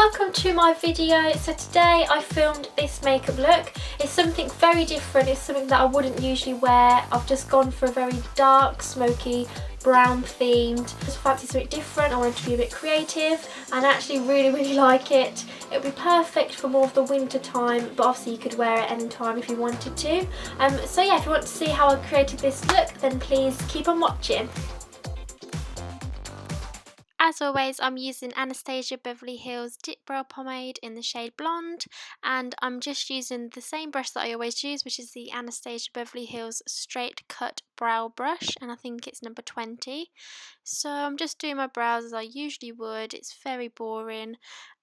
welcome to my video. So today I filmed this makeup look. It's something very different. It's something that I wouldn't usually wear. I've just gone for a very dark, smoky, brown themed. Just fancy something different. I wanted to be a bit creative and I actually really like it. It would be perfect for more of the winter time, but obviously you could wear it any time if you wanted to. So yeah, if you want to see how I created this look, then please keep on watching. As always, I'm using Anastasia Beverly Hills Dip Brow Pomade in the shade Blonde, and I'm just using the same brush that I always use, which is the Anastasia Beverly Hills Straight Cut Brow Brush, and I think it's number 20. So I'm just doing my brows as I usually would. It's very boring.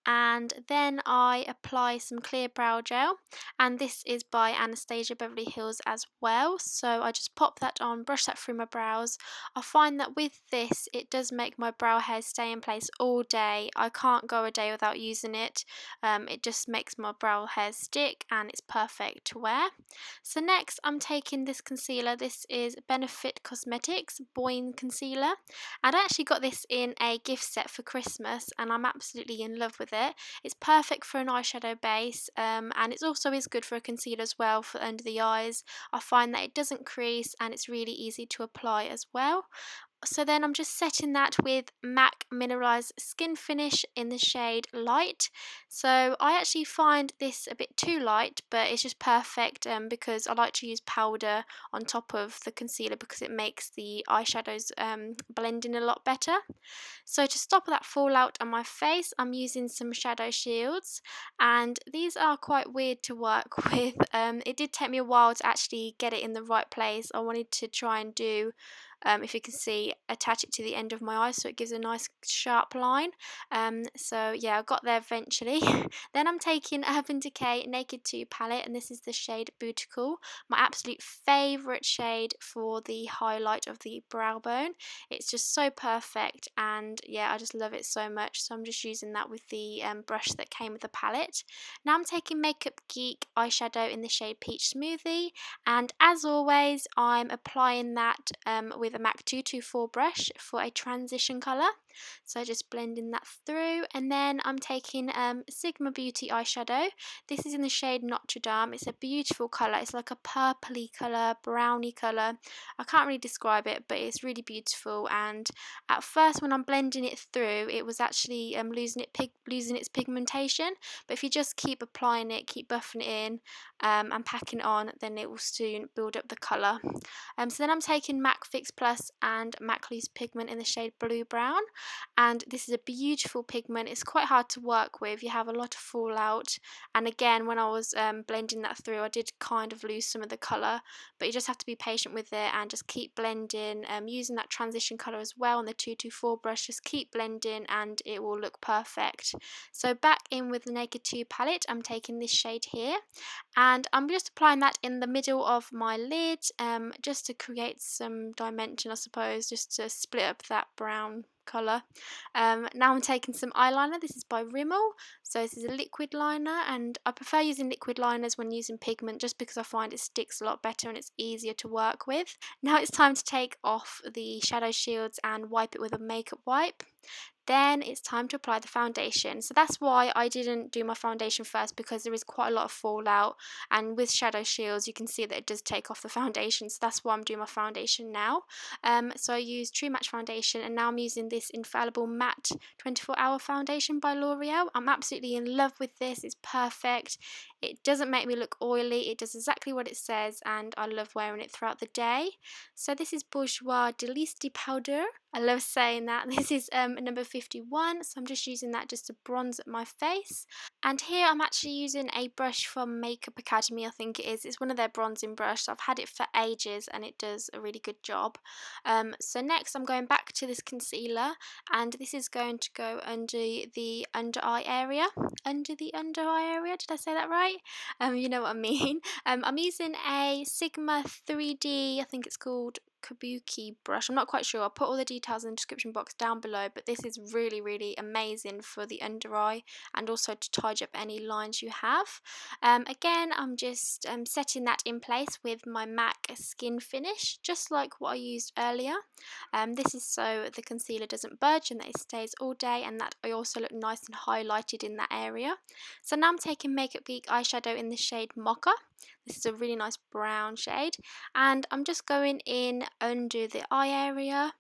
And then I apply some clear brow gel, and this is by Anastasia Beverly Hills as well. So I just pop that on, brush that through my brows. I find that with this it does make my brow hairs stay in place all day. I can't go a day without using it. It just makes my brow hairs stick and it's perfect to wear. So next I'm taking this concealer. This is Benefit Cosmetics Boyne Concealer, and I actually got this in a gift set for Christmas and I'm absolutely in love with it. It's perfect for an eyeshadow base, and it also is good for a concealer as well for under the eyes. I find that it doesn't crease and it's really easy to apply as well. So then I'm just setting that with MAC Mineralized Skin Finish in the shade Light. So I actually find this a bit too light, but it's just perfect because I like to use powder on top of the concealer because it makes the eyeshadows blend in a lot better. So to stop that fallout on my face, I'm using some shadow shields, and these are quite weird to work with. It did take me a while to actually get it in the right place. I wanted to try and do, if you can see, attach it to the end of my eye so it gives a nice sharp line. So yeah, I got there eventually. Then I'm taking Urban Decay Naked 2 palette, and this is the shade Beautiful, my absolute favourite shade for the highlight of the brow bone. It's just so perfect, and yeah, I just love it so much. So I'm just using that with the brush that came with the palette. Now I'm taking Makeup Geek eyeshadow in the shade Peach Smoothie, and as always I'm applying that with a MAC 224 brush for a transition colour. So just blending that through, and then I'm taking Sigma Beauty eyeshadow. This is in the shade Notre Dame. It's a beautiful colour. It's like a purpley colour, browny colour. I can't really describe it, but it's really beautiful. And at first when I'm blending it through, it was actually losing its pigmentation. But if you just keep applying it, keep buffing it in and packing it on, then it will soon build up the colour. So then I'm taking MAC Fix Plus and MAC Loose Pigment in the shade Blue Brown, and this is a beautiful pigment. It's quite hard to work with. You have a lot of fallout, and again when I was blending that through I did kind of lose some of the colour, but you just have to be patient with it and just keep blending, using that transition colour as well on the 224 brush. Just keep blending and it will look perfect. So back in with the Naked 2 palette, I'm taking this shade here, and I'm just applying that in the middle of my lid, just to create some dimension, I suppose, just to split up that brown colour. Now I'm taking some eyeliner. This is by Rimmel. So this is a liquid liner, and I prefer using liquid liners when using pigment just because I find it sticks a lot better and it's easier to work with. Now it's time to take off the shadow shields and wipe it with a makeup wipe. Then it's time to apply the foundation. So that's why I didn't do my foundation first, because there is quite a lot of fallout, and with shadow shields you can see that it does take off the foundation, so that's why I'm doing my foundation now. So I used True Match foundation, and now I'm using this Infallible Matte 24-Hour Foundation by L'Oreal. I'm absolutely in love with this. It's perfect. It doesn't make me look oily. It does exactly what it says, and I love wearing it throughout the day. So this is Bourjois Délice de Powder. I love saying that. This is number 51, so I'm just using that just to bronze up my face. And here I'm actually using a brush from Makeup Academy, I think it is. It's one of their bronzing brushes. I've had it for ages and it does a really good job. So next I'm going back to this concealer, and this is going to go under the under eye area. Under the under eye area, did I say that right? You know what I mean. I'm using a Sigma 3D, I think it's called, kabuki brush. I'm not quite sure. I'll put all the details in the description box down below, but this is really amazing for the under eye and also to tidy up any lines you have. Again, I'm just setting that in place with my MAC skin finish, just like what I used earlier. This is so the concealer doesn't budge and that it stays all day, and that I also look nice and highlighted in that area. So now I'm taking Makeup Geek eyeshadow in the shade Mocha. This is a really nice brown shade, and I'm just going in under the eye area.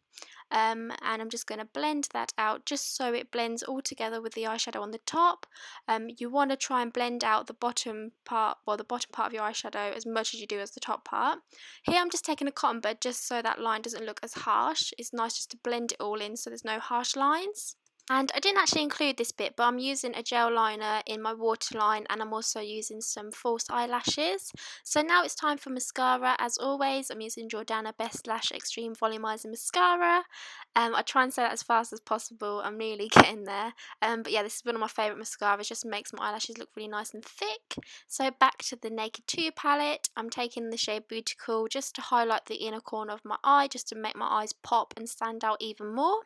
And I'm just going to blend that out just so it blends all together with the eyeshadow on the top. You want to try and blend out the bottom part, well, the bottom part of your eyeshadow as much as you do as the top part. Here I'm just taking a cotton bud just so that line doesn't look as harsh. It's nice just to blend it all in so there's no harsh lines. And I didn't actually include this bit, but I'm using a gel liner in my waterline, and I'm also using some false eyelashes. So now it's time for mascara. As always, I'm using Jordana Best Lash Extreme Volumizing Mascara. I try and say that as fast as possible. I'm nearly getting there. But yeah, this is one of my favourite mascaras. Just makes my eyelashes look really nice and thick. So back to the Naked 2 palette. I'm taking the shade Beautiful just to highlight the inner corner of my eye, just to make my eyes pop and stand out even more.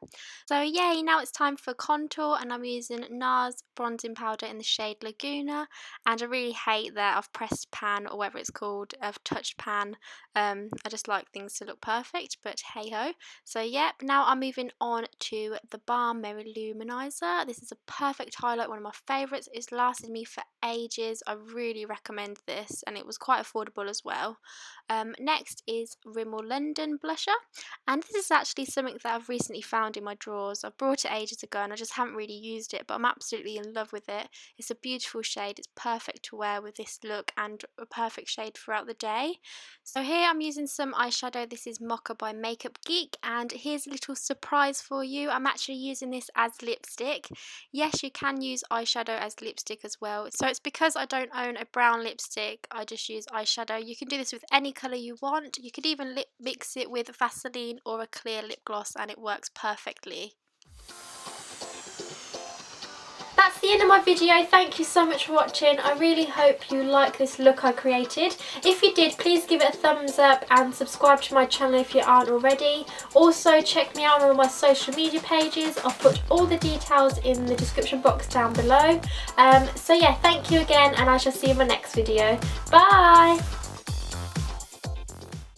So yay, now it's time for contour, and I'm using NARS bronzing powder in the shade Laguna. And I really hate that I've pressed pan, or whatever it's called, I've touched pan. I just like things to look perfect, but hey ho. So yep, now I'm moving on to the Balm Merry Luminizer. This is a perfect highlight, one of my favourites. It's lasted me for ages. I really recommend this, and it was quite affordable as well. Next is Rimmel London blusher, and this is actually something that I've recently found in my drawers. I brought it ages ago and I just haven't really used it, but I'm absolutely in love with it. It's a beautiful shade. It's perfect to wear with this look and a perfect shade throughout the day. So here I'm using some eyeshadow. This is Mocha by Makeup Geek, and here's a little surprise for you. I'm actually using this as lipstick. Yes, you can use eyeshadow as lipstick as well. So it's because I don't own a brown lipstick, I just use eyeshadow. You can do this with any colour you want. You could even mix it with Vaseline or a clear lip gloss and it works perfectly. That's the end of my video. Thank you so much for watching. I really hope you like this look I created. If you did, please give it a thumbs up and subscribe to my channel if you aren't already. Also check me out on all my social media pages. I'll put all the details in the description box down below. So yeah, thank you again, and I shall see you in my next video. Bye!